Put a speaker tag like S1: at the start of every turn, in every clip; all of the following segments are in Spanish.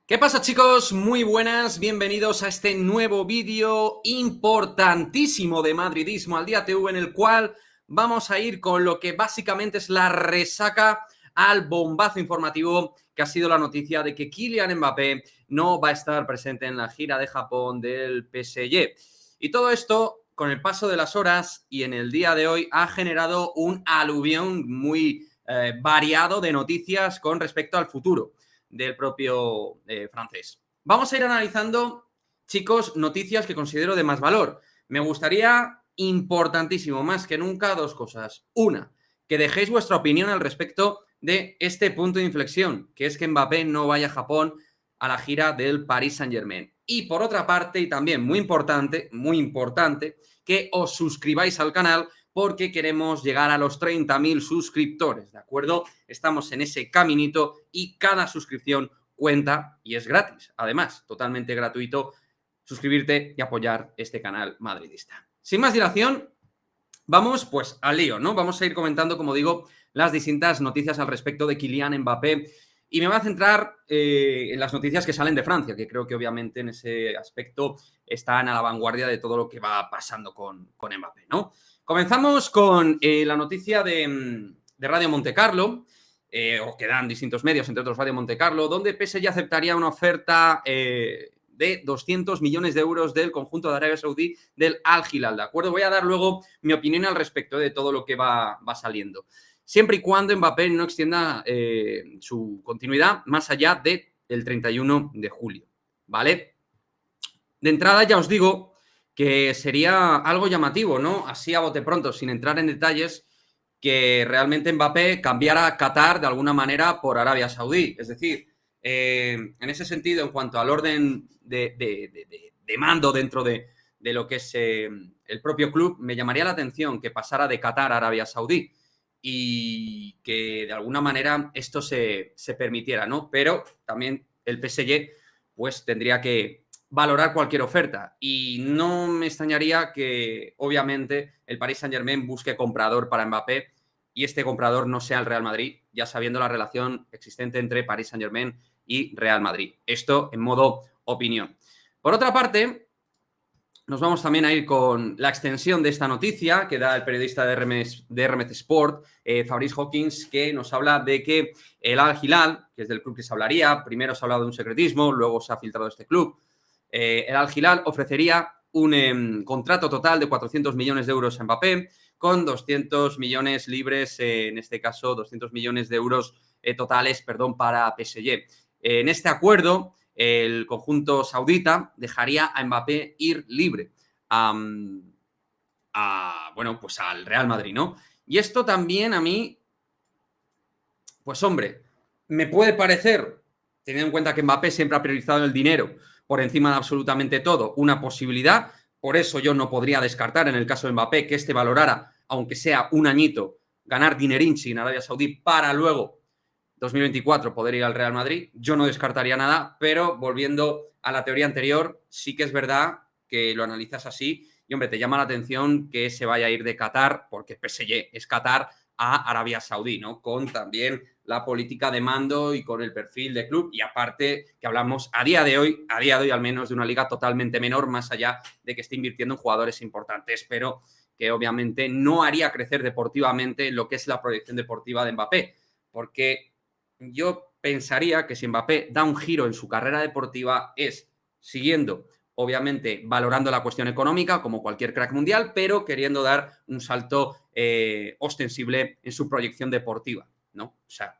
S1: ¿Qué pasa, chicos? Muy buenas, bienvenidos a este nuevo vídeo importantísimo de Madridismo al Día TV, en el cual vamos a ir con lo que básicamente es la resaca al bombazo informativo que ha sido la noticia de que Kylian Mbappé no va a estar presente en la gira de Japón del PSG. Y todo esto, con el paso de las horas y en el día de hoy, ha generado un aluvión muy variado de noticias con respecto al futuro del propio francés. Vamos a ir analizando, chicos, noticias que considero de más valor. Me gustaría, importantísimo, más que nunca, dos cosas. Una, que dejéis vuestra opinión al respecto de este punto de inflexión, que es que Mbappé no vaya a Japón a la gira del Paris Saint-Germain. Y por otra parte, y también muy importante, que os suscribáis al canal porque queremos llegar a los 30.000 suscriptores, ¿de acuerdo? Estamos en ese caminito y cada suscripción cuenta y es gratis. Además, totalmente gratuito suscribirte y apoyar este canal madridista. Sin más dilación, vamos pues al lío, ¿no? Vamos a ir comentando, como digo, las distintas noticias al respecto de Kylian Mbappé. Y me voy a centrar en las noticias que salen de Francia, que creo que obviamente en ese aspecto están a la vanguardia de todo lo que va pasando con Mbappé, ¿no? Comenzamos con la noticia de Radio Montecarlo, o que dan distintos medios, entre otros Radio Montecarlo, donde PSG aceptaría una oferta de 200 millones de euros del conjunto de Arabia Saudí del Al Hilal, ¿de acuerdo? Voy a dar luego mi opinión al respecto de todo lo que va saliendo. Siempre y cuando Mbappé no extienda su continuidad más allá del 31 de julio, ¿vale? De entrada ya os digo que sería algo llamativo, ¿no? Así a bote pronto, sin entrar en detalles, que realmente Mbappé cambiara a Qatar de alguna manera por Arabia Saudí. Es decir, en ese sentido, en cuanto al orden de mando dentro de lo que es el propio club, me llamaría la atención que pasara de Qatar a Arabia Saudí y que de alguna manera esto se permitiera, ¿no? Pero también el PSG pues tendría que valorar cualquier oferta. Y no me extrañaría que, obviamente, el Paris Saint-Germain busque comprador para Mbappé y este comprador no sea el Real Madrid, ya sabiendo la relación existente entre Paris Saint-Germain y Real Madrid. Esto en modo opinión. Por otra parte, nos vamos también a ir con la extensión de esta noticia que da el periodista de RMC Sport, Fabrice Hawkins, que nos habla de que el Al Hilal, que es del club que se hablaría, primero se ha hablado de un secretismo, luego se ha filtrado este club, el Al Hilal ofrecería un contrato total de 400 millones de euros a Mbappé, con 200 millones libres, en este caso 200 millones de euros totales, perdón, para PSG. En este acuerdo, el conjunto saudita dejaría a Mbappé ir libre bueno, pues al Real Madrid, ¿no? Y esto también a mí, pues hombre, me puede parecer, teniendo en cuenta que Mbappé siempre ha priorizado el dinero por encima de absolutamente todo, una posibilidad. Por eso yo no podría descartar, en el caso de Mbappé, que este valorara, aunque sea un añito, ganar dinerinchi en Arabia Saudí para luego 2024 poder ir al Real Madrid. Yo no descartaría nada, pero volviendo a la teoría anterior, sí que es verdad que lo analizas así y, hombre, te llama la atención que se vaya a ir de Qatar, porque PSG es Qatar, a Arabia Saudí, ¿no? Con también la política de mando y con el perfil de club, y aparte que hablamos a día de hoy al menos, de una liga totalmente menor, más allá de que esté invirtiendo en jugadores importantes, pero que obviamente no haría crecer deportivamente lo que es la proyección deportiva de Mbappé, porque yo pensaría que si Mbappé da un giro en su carrera deportiva es siguiendo, obviamente, valorando la cuestión económica como cualquier crack mundial, pero queriendo dar un salto ostensible en su proyección deportiva, ¿no? O sea,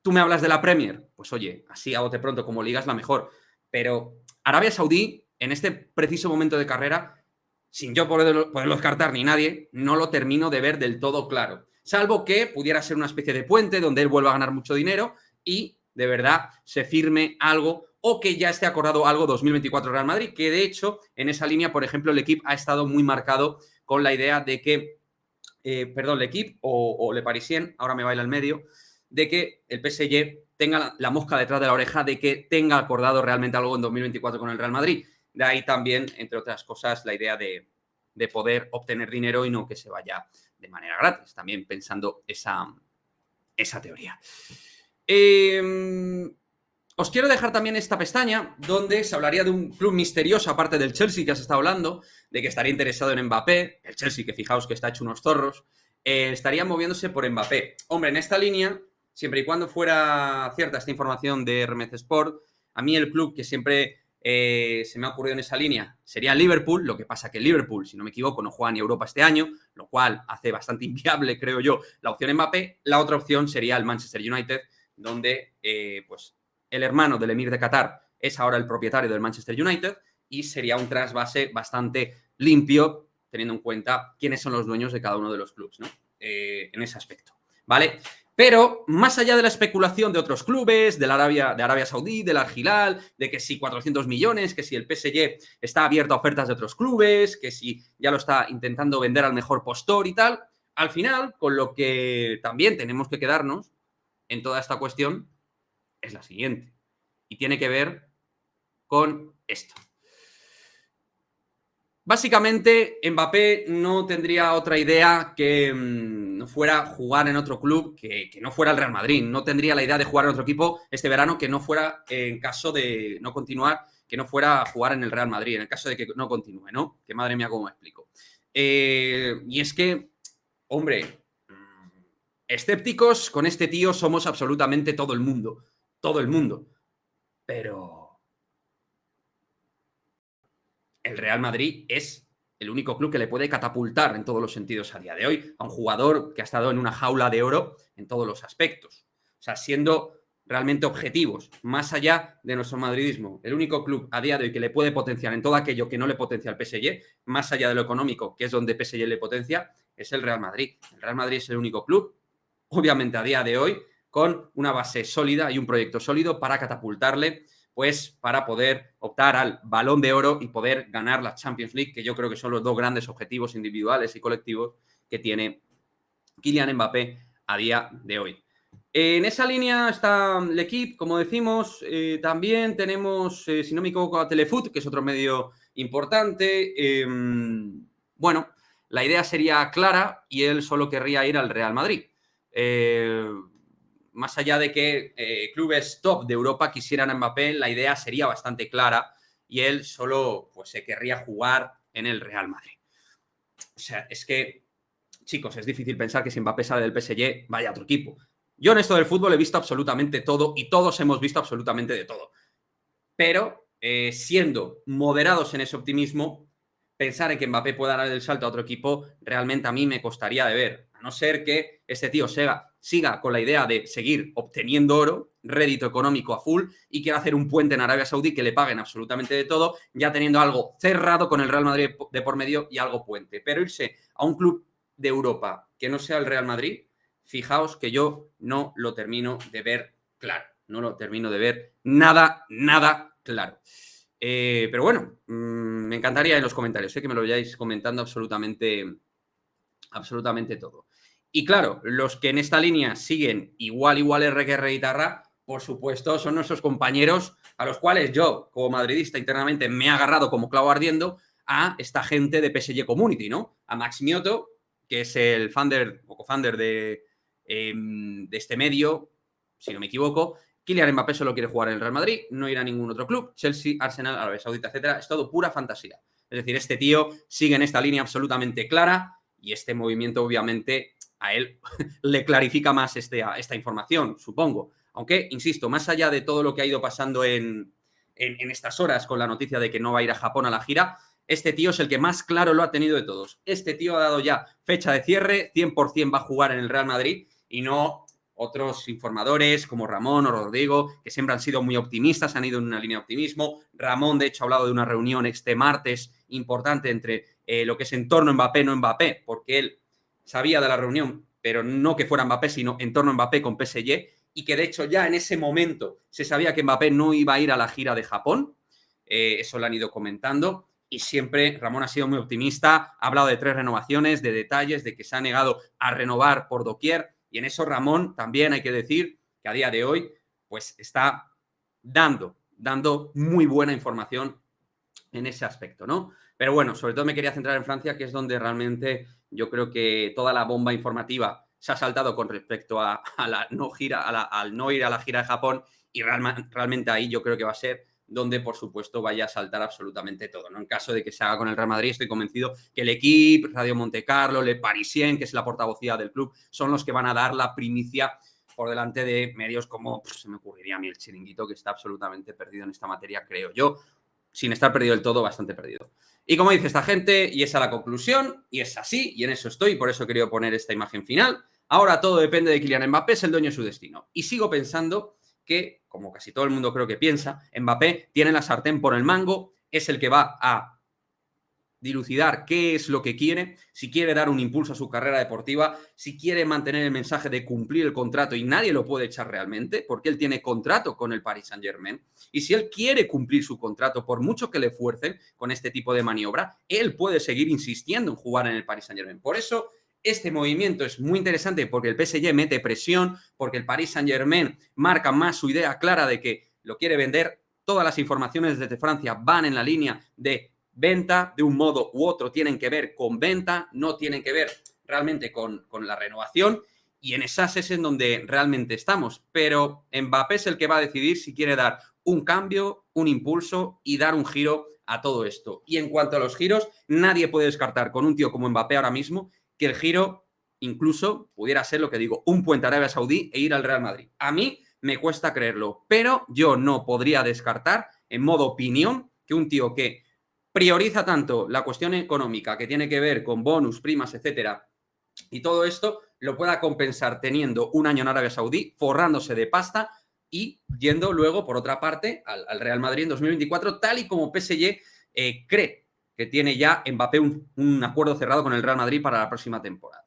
S1: tú me hablas de la Premier, pues oye, así a bote pronto como liga es la mejor, pero Arabia Saudí, en este preciso momento de carrera, sin yo poderlo descartar ni nadie, no lo termino de ver del todo claro. Salvo que pudiera ser una especie de puente donde él vuelva a ganar mucho dinero y de verdad se firme algo o que ya esté acordado algo 2024 Real Madrid, que de hecho en esa línea, por ejemplo, el equipo ha estado muy marcado con la idea de que, perdón, el equipo o Le Parisien, ahora me baila el medio, de que el PSG tenga la mosca detrás de la oreja de que tenga acordado realmente algo en 2024 con el Real Madrid. De ahí también, entre otras cosas, la idea de poder obtener dinero y no que se vaya de manera gratis, también pensando esa teoría. Os quiero dejar también esta pestaña donde se hablaría de un club misterioso, aparte del Chelsea que has estado hablando, de que estaría interesado en Mbappé. El Chelsea, que fijaos que está hecho unos zorros, estaría moviéndose por Mbappé. Hombre, en esta línea, siempre y cuando fuera cierta esta información de RMC Sport, a mí el club que siempre se me ha ocurrido en esa línea sería Liverpool. Lo que pasa que Liverpool, si no me equivoco, no juega ni Europa este año, lo cual hace bastante inviable, creo yo, la opción Mbappé. La otra opción sería el Manchester United, donde pues el hermano del emir de Qatar es ahora el propietario del Manchester United y sería un trasvase bastante limpio, teniendo en cuenta quiénes son los dueños de cada uno de los clubes, ¿no? En ese aspecto, ¿vale? Pero más allá de la especulación de otros clubes, de Arabia Saudí, del Al Hilal, de que si 400 millones, que si el PSG está abierto a ofertas de otros clubes, que si ya lo está intentando vender al mejor postor y tal, al final, con lo que también tenemos que quedarnos en toda esta cuestión es la siguiente. Y tiene que ver con esto. Básicamente, Mbappé no tendría otra idea que no fuera jugar en otro club que no fuera el Real Madrid. No tendría la idea de jugar en otro equipo este verano que no fuera, en caso de no continuar, que no fuera a jugar en el Real Madrid, en el caso de que no continúe, ¿no? Que madre mía, cómo me explico. Y es que, hombre, escépticos con este tío somos absolutamente todo el mundo. Todo el mundo. Pero el Real Madrid es el único club que le puede catapultar en todos los sentidos a día de hoy a un jugador que ha estado en una jaula de oro en todos los aspectos. O sea, siendo realmente objetivos, más allá de nuestro madridismo, el único club a día de hoy que le puede potenciar en todo aquello que no le potencia al PSG, más allá de lo económico, que es donde PSG le potencia, es el Real Madrid. El Real Madrid es el único club, obviamente a día de hoy, con una base sólida y un proyecto sólido para catapultarle, pues para poder optar al Balón de Oro y poder ganar la Champions League, que yo creo que son los dos grandes objetivos individuales y colectivos que tiene Kylian Mbappé a día de hoy. En esa línea está L'Équipe, como decimos. También tenemos, si no me equivoco, a Telefoot, que es otro medio importante. Bueno, la idea sería clara y él solo querría ir al Real Madrid. Más allá de que clubes top de Europa quisieran a Mbappé, la idea sería bastante clara y él solo pues, se querría jugar en el Real Madrid. O sea, es que, chicos, es difícil pensar que si Mbappé sale del PSG, vaya a otro equipo. Yo en esto del fútbol he visto absolutamente todo y todos hemos visto absolutamente de todo. Pero siendo moderados en ese optimismo, pensar en que Mbappé pueda dar el salto a otro equipo realmente a mí me costaría de ver. A no ser que este tío siga con la idea de seguir obteniendo oro, rédito económico a full y quiera hacer un puente en Arabia Saudí que le paguen absolutamente de todo, ya teniendo algo cerrado con el Real Madrid de por medio y algo puente. Pero irse a un club de Europa que no sea el Real Madrid, fijaos que yo no lo termino de ver claro. No lo termino de ver nada claro. Pero bueno, me encantaría en los comentarios, que me lo vayáis comentando absolutamente todo. Y claro, los que en esta línea siguen igual R que R guitarra, por supuesto, son nuestros compañeros a los cuales yo, como madridista internamente, me he agarrado como clavo ardiendo a esta gente de PSG Community, ¿no? A Max Mioto, que es el founder o co-founder de este medio, si no me equivoco. Kylian Mbappé solo quiere jugar en el Real Madrid, no irá a ningún otro club, Chelsea, Arsenal, Arabia Saudita, etcétera. Es todo pura fantasía. Es decir, este tío sigue en esta línea absolutamente clara y este movimiento, obviamente, a él le clarifica más esta información, supongo. Aunque, insisto, más allá de todo lo que ha ido pasando en estas horas con la noticia de que no va a ir a Japón a la gira, este tío es el que más claro lo ha tenido de todos. Este tío ha dado ya fecha de cierre, 100% va a jugar en el Real Madrid y no otros informadores como Ramón o Rodrigo, que siempre han sido muy optimistas, han ido en una línea de optimismo. Ramón, de hecho, ha hablado de una reunión este martes importante entre lo que es entorno Mbappé, no Mbappé, porque él sabía de la reunión, pero no que fuera Mbappé, sino entorno Mbappé con PSG, y que de hecho ya en ese momento se sabía que Mbappé no iba a ir a la gira de Japón. Eso lo han ido comentando. Y siempre Ramón ha sido muy optimista, ha hablado de 3 renovaciones, de detalles, de que se ha negado a renovar por doquier. Y en eso Ramón también hay que decir que a día de hoy pues está dando muy buena información en ese aspecto, ¿no? Pero bueno, sobre todo me quería centrar en Francia, que es donde realmente yo creo que toda la bomba informativa se ha saltado con respecto a la no gira, al no ir a la gira de Japón y realmente ahí yo creo que va a ser donde, por supuesto, vaya a saltar absolutamente todo, ¿no? En caso de que se haga con el Real Madrid, estoy convencido que el equipo, Radio Montecarlo, Le Parisien, que es la portavocía del club, son los que van a dar la primicia por delante de medios como, se me ocurriría a mí, el Chiringuito, que está absolutamente perdido en esta materia, creo yo, sin estar perdido del todo, bastante perdido. Y como dice esta gente, y esa es la conclusión, y es así, y en eso estoy, por eso he querido poner esta imagen final, ahora todo depende de Kylian Mbappé, es el dueño de su destino. Y sigo pensando que, como casi todo el mundo creo que piensa, Mbappé tiene la sartén por el mango, es el que va a dilucidar qué es lo que quiere, si quiere dar un impulso a su carrera deportiva, si quiere mantener el mensaje de cumplir el contrato y nadie lo puede echar realmente, porque él tiene contrato con el Paris Saint-Germain, y si él quiere cumplir su contrato, por mucho que le fuercen con este tipo de maniobra, él puede seguir insistiendo en jugar en el Paris Saint-Germain. Por eso, este movimiento es muy interesante porque el PSG mete presión, porque el Paris Saint-Germain marca más su idea clara de que lo quiere vender. Todas las informaciones desde Francia van en la línea de venta, de un modo u otro tienen que ver con venta, no tienen que ver realmente con la renovación, y en esas es en donde realmente estamos. Pero Mbappé es el que va a decidir si quiere dar un cambio, un impulso y dar un giro a todo esto. Y en cuanto a los giros, nadie puede descartar con un tío como Mbappé ahora mismo que el giro incluso pudiera ser lo que digo, un puente a Arabia Saudí e ir al Real Madrid. A mí me cuesta creerlo, pero yo no podría descartar, en modo opinión, que un tío que prioriza tanto la cuestión económica que tiene que ver con bonus, primas, etcétera, y todo esto lo pueda compensar teniendo un año en Arabia Saudí, forrándose de pasta y yendo luego, por otra parte, al Real Madrid en 2024, tal y como PSG cree que tiene ya Mbappé un acuerdo cerrado con el Real Madrid para la próxima temporada.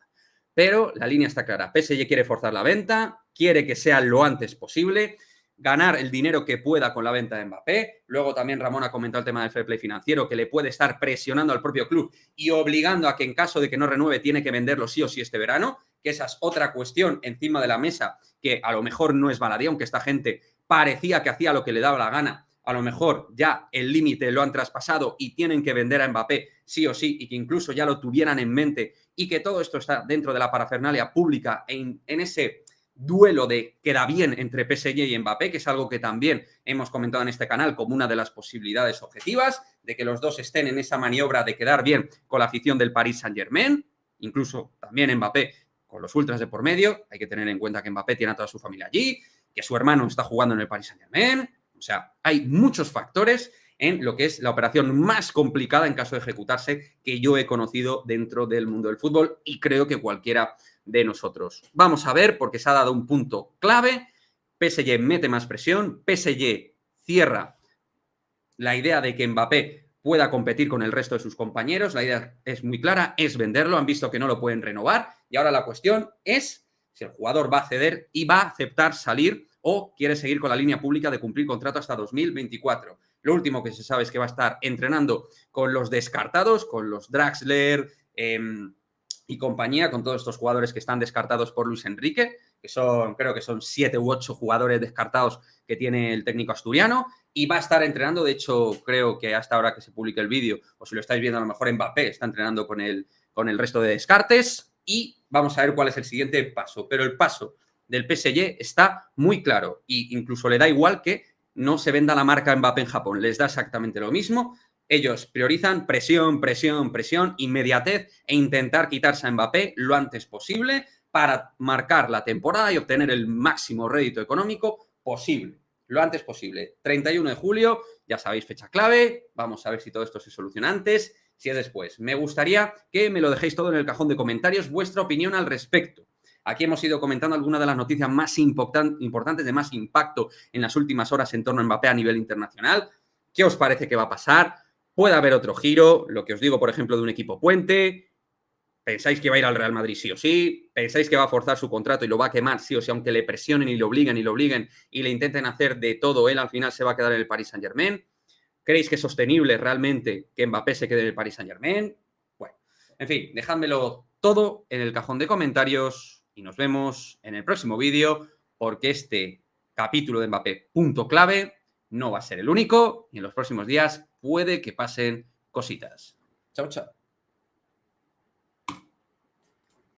S1: Pero la línea está clara. PSG quiere forzar la venta, quiere que sea lo antes posible, ganar el dinero que pueda con la venta de Mbappé. Luego también Ramón ha comentado el tema del fair play financiero, que le puede estar presionando al propio club y obligando a que en caso de que no renueve tiene que venderlo sí o sí este verano, que esa es otra cuestión encima de la mesa que a lo mejor no es baladí, aunque esta gente parecía que hacía lo que le daba la gana. A lo mejor ya el límite lo han traspasado y tienen que vender a Mbappé sí o sí, y que incluso ya lo tuvieran en mente, y que todo esto está dentro de la parafernalia pública en ese duelo de queda bien entre PSG y Mbappé, que es algo que también hemos comentado en este canal como una de las posibilidades objetivas, de que los dos estén en esa maniobra de quedar bien con la afición del Paris Saint-Germain, incluso también Mbappé con los ultras de por medio. Hay que tener en cuenta que Mbappé tiene a toda su familia allí, que su hermano está jugando en el Paris Saint-Germain. O sea, hay muchos factores en lo que es la operación más complicada en caso de ejecutarse que yo he conocido dentro del mundo del fútbol, y creo que cualquiera de nosotros. Vamos a ver, porque se ha dado un punto clave. PSG mete más presión, PSG cierra la idea de que Mbappé pueda competir con el resto de sus compañeros. La idea es muy clara, es venderlo. Han visto que no lo pueden renovar y ahora la cuestión es si el jugador va a ceder y va a aceptar salir o quiere seguir con la línea pública de cumplir contrato hasta 2024. Lo último que se sabe es que va a estar entrenando con los descartados, con los Draxler y compañía, con todos estos jugadores que están descartados por Luis Enrique, que son, creo que son 7 u 8 jugadores descartados que tiene el técnico asturiano, y va a estar entrenando. De hecho, creo que hasta ahora que se publique el vídeo, o si lo estáis viendo a lo mejor, Mbappé está entrenando con el resto de descartes, y vamos a ver cuál es el siguiente paso. Pero el paso del PSG está muy claro, e incluso le da igual que no se venda la marca Mbappé en Japón, les da exactamente lo mismo. Ellos priorizan presión, presión, presión, inmediatez e intentar quitarse a Mbappé lo antes posible para marcar la temporada y obtener el máximo rédito económico posible, lo antes posible. 31 de julio, ya sabéis, fecha clave. Vamos a ver si todo esto se soluciona antes, si es después. Me gustaría que me lo dejéis todo en el cajón de comentarios, vuestra opinión al respecto. Aquí hemos ido comentando algunas de las noticias más importantes, de más impacto en las últimas horas en torno a Mbappé a nivel internacional. ¿Qué os parece que va a pasar? Puede haber otro giro, lo que os digo, por ejemplo, de un equipo puente. ¿Pensáis que va a ir al Real Madrid sí o sí? ¿Pensáis que va a forzar su contrato y lo va a quemar sí o sí, aunque le presionen y lo obliguen y le intenten hacer de todo? Él al final se va a quedar en el Paris Saint-Germain. ¿Creéis que es sostenible realmente que Mbappé se quede en el Paris Saint-Germain? Bueno, en fin, dejádmelo todo en el cajón de comentarios y nos vemos en el próximo vídeo, porque este capítulo de Mbappé, punto clave, no va a ser el único, y en los próximos días puede que pasen cositas. Chao, chao.